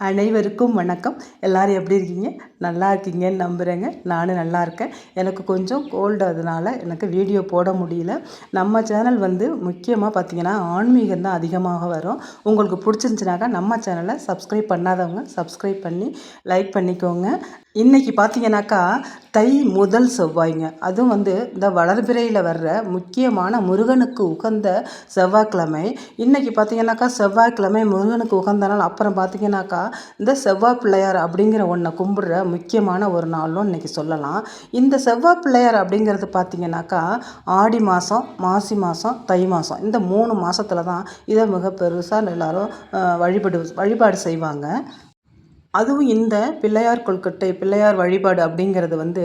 அனைவருக்கும் வணக்கம். எல்லாரும் எப்படி இருக்கீங்க? நல்லா இருக்கீங்கன்னு நம்புகிறேங்க. நானும் நல்லா இருக்கேன். எனக்கு கொஞ்சம் கோல்டு, அதனால எனக்கு வீடியோ போட முடியல. நம்ம சேனல் வந்து முக்கியமாக பார்த்திங்கன்னா ஆன்மீகம் தான் அதிகமாக வரும். உங்களுக்கு பிடிச்சிருந்துச்சுனாக்கா நம்ம சேனலை சப்ஸ்கிரைப் பண்ணாதவங்க சப்ஸ்கிரைப் பண்ணி லைக் பண்ணிக்கோங்க. இன்றைக்கி பார்த்தீங்கன்னாக்கா தை முதல் செவ்வாய்ங்க. அதுவும் வந்து இந்த வளர்பிறையில் வர்ற முக்கியமான முருகனுக்கு உகந்த செவ்வாய்க்கிழமை. இன்றைக்கி பார்த்தீங்கன்னாக்கா செவ்வாய்க்கிழமை முருகனுக்கு உகந்த நாள். அப்புறம் பார்த்தீங்கன்னாக்கா இந்த செவ்வாய் பிள்ளையார் அப்படிங்கிற ஒன்றை கும்பிடுற முக்கியமான ஒரு நாளும் இன்றைக்கி சொல்லலாம். இந்த செவ்வாய் பிள்ளையார் அப்படிங்கிறது பார்த்திங்கனாக்கா ஆடி மாதம், மாசி மாதம், தை மாதம், இந்த 3 மாதத்தில் தான் இதை மிக பெருசாக எல்லோரும் வழிபாடு செய்வாங்க. அதுவும் இந்த பிள்ளையார் கொழுக்கட்டை, பிள்ளையார் வழிபாடு அப்படிங்கிறது வந்து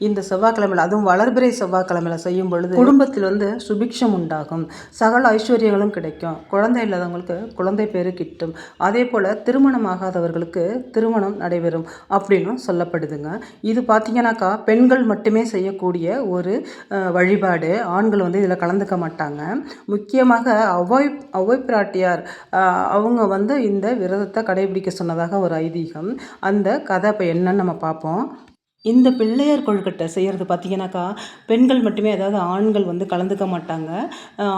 இந்த செவ்வாய்க்கிழமையில், அதுவும் வளர்பிறை செவ்வாய்க்கிழமையில் செய்யும் பொழுது குடும்பத்தில் வந்து சுபிக்ஷம் உண்டாகும், சகல ஐஸ்வர்யங்களும் கிடைக்கும், குழந்தை இல்லாதவங்களுக்கு குழந்தை பேரு கிட்டும், அதே போல் திருமணம் ஆகாதவர்களுக்கு திருமணம் நடைபெறும் அப்படின்னு சொல்லப்படுதுங்க. இது பார்த்திங்கனாக்கா பெண்கள் மட்டுமே செய்யக்கூடிய ஒரு வழிபாடு. ஆண்கள் வந்து இதில் கலந்துக்க மாட்டாங்க. முக்கியமாக ஒளவை பிராட்டியார் அவங்க வந்து இந்த விரதத்தை கடைபிடிக்க சொன்னதாக ஒரு ஐதீகம். அந்த கதை இப்போ என்னன்னு நம்ம பார்ப்போம். இந்த பிள்ளையார் கொழுக்கட்டை செய்கிறது பார்த்திங்கனாக்கா பெண்கள் மட்டுமே, அதாவது ஆண்கள் வந்து கலந்துக்க மாட்டாங்க.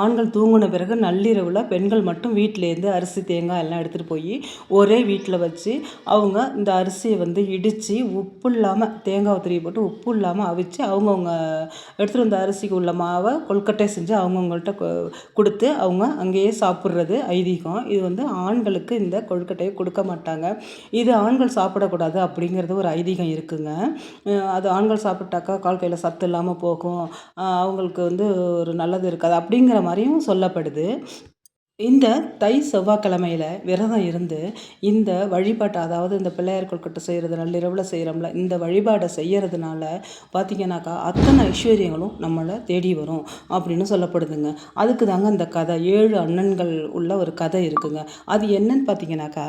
ஆண்கள் தூங்கின பிறகு நள்ளிரவில் பெண்கள் மட்டும் வீட்டிலேருந்து அரிசி, தேங்காய் எல்லாம் எடுத்துகிட்டு போய் ஒரே வீட்டில் வச்சு அவங்க இந்த அரிசியை வந்து இடித்து உப்பு இல்லாமல், தேங்காய் துருவி போட்டு உப்பு இல்லாமல் அவிச்சு அவங்கவுங்க எடுத்துகிட்டு வந்த அரிசிக்கு உள்ள மாவை கொழுக்கட்டை செஞ்சு அவங்கவுங்கள்ட்ட கொடுத்து அவங்க அங்கேயே சாப்பிட்றது ஐதீகம். இது வந்து ஆண்களுக்கு இந்த கொழுக்கட்டையை கொடுக்க மாட்டாங்க. இது ஆண்கள் சாப்பிடக்கூடாது அப்படிங்கிறது ஒரு ஐதீகம் இருக்குங்க. அது ஆண்கள் சாப்பிட்டாக்கா கால் கையில் சத்து இல்லாமல் போகும், அவங்களுக்கு வந்து ஒரு நல்லது இருக்காது அப்படிங்கிற மாதிரியும் சொல்லப்படுது. இந்த தை செவ்வாய்க்கிழமையில் விரதம் இருந்து இந்த வழிபாட்டை, அதாவது இந்த பிள்ளையார் கொழுக்கட்டை செய்கிறது நள்ளிரவில் செய்கிறோம்ல, இந்த வழிபாடை செய்கிறதுனால பார்த்திங்கனாக்கா அத்தனை ஐஸ்வர்யங்களும் நம்மளை தேடி வரும் அப்படின்னு சொல்லப்படுதுங்க. அதுக்கு தாங்க இந்த கதை, 7 அண்ணன்கள் உள்ள ஒரு கதை இருக்குங்க. அது என்னன்னு பார்த்திங்கனாக்கா,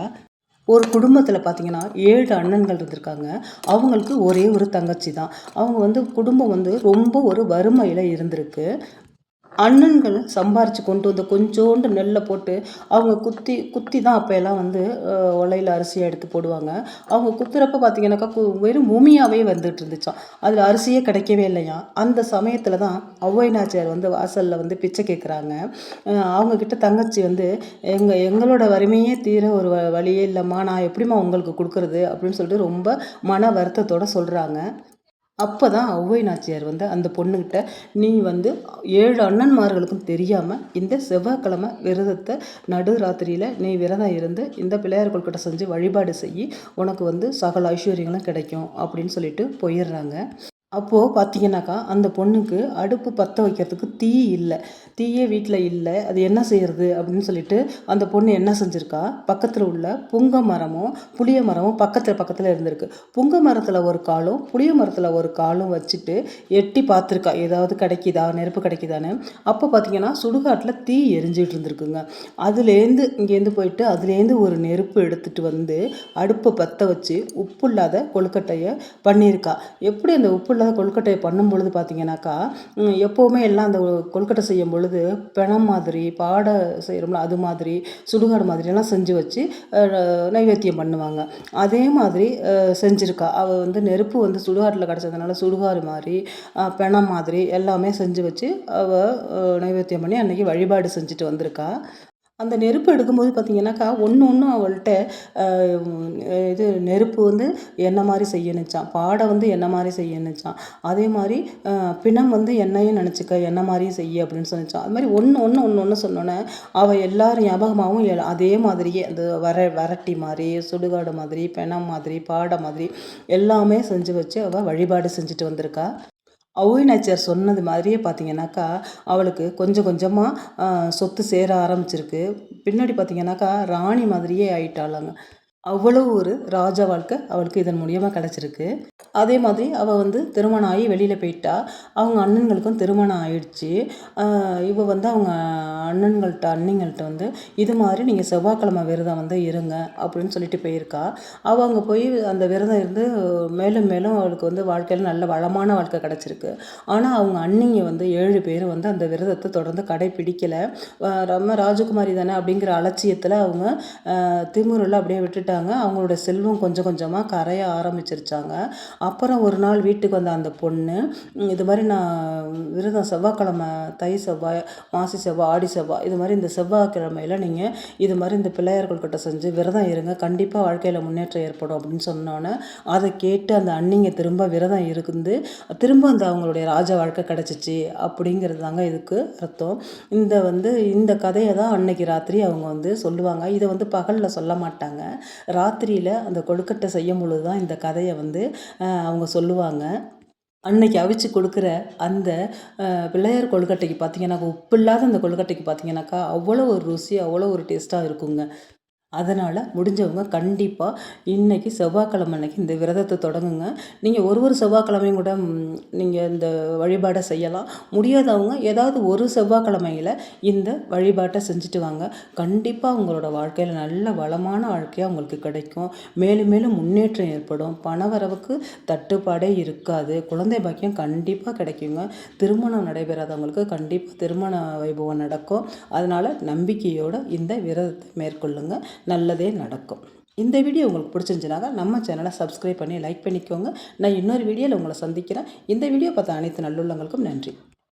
ஒரு குடும்பத்தில் பார்த்திங்கன்னா 7 அண்ணன்கள் இருந்திருக்காங்க. அவங்களுக்கு ஒரே ஒரு தங்கச்சி தான். அவங்க வந்து குடும்பம் வந்து ரொம்ப ஒரு வறுமையில் இருந்திருக்கு. அண்ணன்கள் சம்பாரித்து கொண்டு வந்து கொஞ்சோண்டு நெல்லை போட்டு அவங்க குத்தி தான் அப்போ எல்லாம் வந்து உலையில் அரிசியை எடுத்து போடுவாங்க. அவங்க குத்துறப்ப பார்த்திங்கனாக்கா வெறும் பூமியாகவே வந்துட்டு இருந்துச்சான். அதில் அரிசியே கிடைக்கவே இல்லையா. அந்த சமயத்தில் தான் ஔவை நாச்சியார் வந்து வாசலில் வந்து பிச்சை கேட்குறாங்க. அவங்கக்கிட்ட தங்கச்சி வந்து எங்களோட வறுமையே தீர ஒரு வழியே இல்லைம்மா, நான் எப்படிம்மா உங்களுக்கு கொடுக்குறது அப்படின்னு சொல்லிட்டு ரொம்ப மன வருத்தத்தோடு சொல்கிறாங்க. அப்போ தான் ஔவை நாச்சியார் வந்து அந்த பொண்ணுக்கிட்ட, நீ வந்து 7 அண்ணன்மார்களுக்கும் தெரியாமல் இந்த செவ்வாய்க்கிழமை விரதத்தை நடுராத்திரியில் நீ விரதம் இருந்து இந்த பிள்ளையார் கொழுக்கட்டை செஞ்சு வழிபாடு செய்யி, உனக்கு வந்து சகல ஐஸ்வர்யங்களும் கிடைக்கும் அப்படின்னு சொல்லிட்டு போயிடுறாங்க. அப்போது பார்த்திங்கனாக்கா அந்த பொண்ணுக்கு அடுப்பு பற்ற வைக்கிறதுக்கு தீ இல்லை, தீயே வீட்டில் இல்லை. அது என்ன செய்கிறது அப்படின்னு சொல்லிட்டு அந்த பொண்ணு என்ன செஞ்சுருக்கா, பக்கத்தில் உள்ள புங்க மரமும் புளிய மரமும் பக்கத்தில் இருந்திருக்கு. புங்க மரத்தில் ஒரு காலும் புளிய மரத்தில் ஒரு காலும் வச்சுட்டு எட்டி பார்த்துருக்கா, ஏதாவது கிடைக்கிதா, நெருப்பு கிடைக்கிதான்னு. அப்போ பார்த்திங்கன்னா சுடுகாட்டில் தீ எரிஞ்சிட்டு இருந்திருக்குங்க. அதுலேருந்து இங்கேருந்து போயிட்டு அதுலேருந்து ஒரு நெருப்பு எடுத்துகிட்டு வந்து அடுப்பை பற்ற வச்சு உப்பு இல்லாத கொழுக்கட்டையை பண்ணியிருக்கா. எப்படி அந்த உப்பு இல்லாத கொழுக்கட்டையை பண்ணும் பொழுது பார்த்திங்கனாக்கா, எப்போவுமே எல்லாம் அந்த கொழுக்கட்டை செய்யும் பொழுது பிணம் மாதிரி, பாடை செய்கிறோம்ல அது மாதிரி, சுடுகாடு மாதிரியெல்லாம் செஞ்சு வச்சு நைவேத்தியம் பண்ணுவாங்க. அதே மாதிரி செஞ்சுருக்கா. அவள் வந்து நெருப்பு வந்து சுடுகாட்டில் கிடச்சதுனால சுடுகாடு மாதிரி, பிணம் மாதிரி எல்லாமே செஞ்சு வச்சு அவள் நைவேத்தியம் பண்ணி அன்றைக்கி வழிபாடு செஞ்சுட்டு வந்திருக்கா. அந்த நெருப்பு எடுக்கும்போது பார்த்திங்கனாக்கா ஒன்று அவள்கிட்ட இது நெருப்பு வந்து என்ன மாதிரி செய்யணுச்சான், பாடை வந்து என்ன மாதிரி செய்யணுச்சான், அதே மாதிரி பிணம் வந்து என்னையும் நினச்சிக்க என்ன மாதிரியும் செய்ய அப்படின்னு சொன்னிச்சான். அது மாதிரி ஒன்று சொன்னோன்னே அவள் எல்லாரும் ஞாபகமாகவும் அதே மாதிரியே அந்த வரட்டி மாதிரி, சுடுகாடு மாதிரி, பிணம் மாதிரி, பாடை மாதிரி எல்லாமே செஞ்சு வச்சு அவள் வழிபாடு செஞ்சுட்டு வந்திருக்கா. ஔவை நாச்சியார் சொன்னது மாதிரியே பார்த்திங்கனாக்கா அவளுக்கு கொஞ்சம் கொஞ்சமாக சொத்து சேர ஆரம்பிச்சிருக்கு. பின்னாடி பார்த்திங்கனாக்கா ராணி மாதிரியே ஆயிட்டாளாங்க. அவ்வளோ ஒரு ராஜ வாழ்க்கை அவளுக்கு இதன் மூலியமாக கிடச்சிருக்கு. அதே மாதிரி அவள் வந்து திருமணம் ஆகி வெளியில் போயிட்டா. அவங்க அண்ணன்களுக்கும் திருமணம் ஆயிடுச்சு. இவள் வந்து அவங்க அண்ணன்கள்கிட்ட அண்ணிங்கள்கிட்ட வந்து இது மாதிரி நீங்கள் செவ்வாய்க்கிழமை விரதம் வந்து இருங்க அப்படின்னு சொல்லிட்டு போயிருக்கா. அவள் அங்கே போய் அந்த விரதம் இருந்து மேலும் மேலும் அவளுக்கு வந்து வாழ்க்கையில் நல்ல வளமான வாழ்க்கை கிடச்சிருக்கு. ஆனால் அவங்க அண்ணிங்க வந்து 7 பேர் வந்து அந்த விரதத்தை தொடர்ந்து கடைப்பிடிக்கலை. நம்ம ராஜகுமாரி தானே அப்படிங்கிற அலட்சியத்தில் அவங்க திமிரில் அப்படியே விட்டுட்டாங்க. அவங்களோட செல்வம் கொஞ்சம் கொஞ்சமாக கரைய ஆரம்பிச்சிருச்சாங்க. அப்புறம் ஒரு நாள் வீட்டுக்கு வந்த அந்த பொண்ணு இது மாதிரி நான் விரதம் செவ்வாய்க்கிழமை தை செவ்வாய் மாசி செவ்வாய் ஆடி செவ்வாய் இது மாதிரி இந்த செவ்வாய்க்கிழமையில் நீங்கள் இது மாதிரி இந்த பிள்ளையார்கள்கிட்ட செஞ்சு விரதம் இருங்க, கண்டிப்பாக வாழ்க்கையில் முன்னேற்றம் ஏற்படும் அப்படின்னு சொன்னோன்னே அதை கேட்டு அந்த அண்ணிங்க திரும்ப விரதம் இருந்து திரும்ப அந்த அவங்களுடைய ராஜ வாழ்க்கை கிடச்சிச்சு அப்படிங்கிறது தாங்க இதுக்கு அர்த்தம். இந்த கதையை தான் அன்னைக்கு ராத்திரி அவங்க வந்து சொல்லுவாங்க. இதை வந்து பகலில் சொல்ல மாட்டாங்க. ராத்திரியில் அந்த கொழுக்கட்டை செய்யும் பொழுது தான் இந்த கதையை வந்து அவங்க சொல்லுவாங்க. அன்னைக்கு அவிச்சு கொடுக்குற அந்த பிள்ளையார் கொழுக்கட்டைக்கு பார்த்தீங்கன்னாக்கா, உப்பு இல்லாத அந்த கொழுக்கட்டைக்கு பார்த்தீங்கன்னாக்கா, அவ்வளோ ஒரு ருசி, அவ்வளோ ஒரு டேஸ்ட்டாக இருக்குங்க. அதனால் முடிஞ்சவங்க கண்டிப்பாக இன்றைக்கி செவ்வாய்க்கிழமை அன்னைக்கு இந்த விரதத்தை தொடங்குங்க. நீங்கள் ஒரு செவ்வாய்க்கிழமையும் கூட நீங்கள் இந்த வழிபாடை செய்யலாம். முடியாதவங்க ஏதாவது ஒரு செவ்வாய்க்கிழமையில் இந்த வழிபாட்டை செஞ்சுட்டு வாங்க. கண்டிப்பாக உங்களோட வாழ்க்கையில் நல்ல வளமான வாழ்க்கையாக உங்களுக்கு கிடைக்கும். மேலும் மேலும் முன்னேற்றம் ஏற்படும். பணவரவுக்கு தட்டுப்பாடே இருக்காது. குழந்தை பாக்கியம் கண்டிப்பாக கிடைக்குங்க. திருமணம் நடைபெறாதவங்களுக்கு கண்டிப்பாக திருமண வைபவம் நடக்கும். அதனால் நம்பிக்கையோடு இந்த விரதத்தை மேற்கொள்ளுங்க. நல்லதே நடக்கும். இந்த வீடியோ உங்களுக்கு பிடிச்சிருந்துச்சுனாக்கா நம்ம சேனலை சப்ஸ்கிரைப் பண்ணி லைக் பண்ணிக்கோங்க. நான் இன்னொரு வீடியோவில் உங்களை சந்திக்கிறேன். இந்த வீடியோ பார்த்த அனைத்து நல்லுள்ளங்களுக்கும் நன்றி.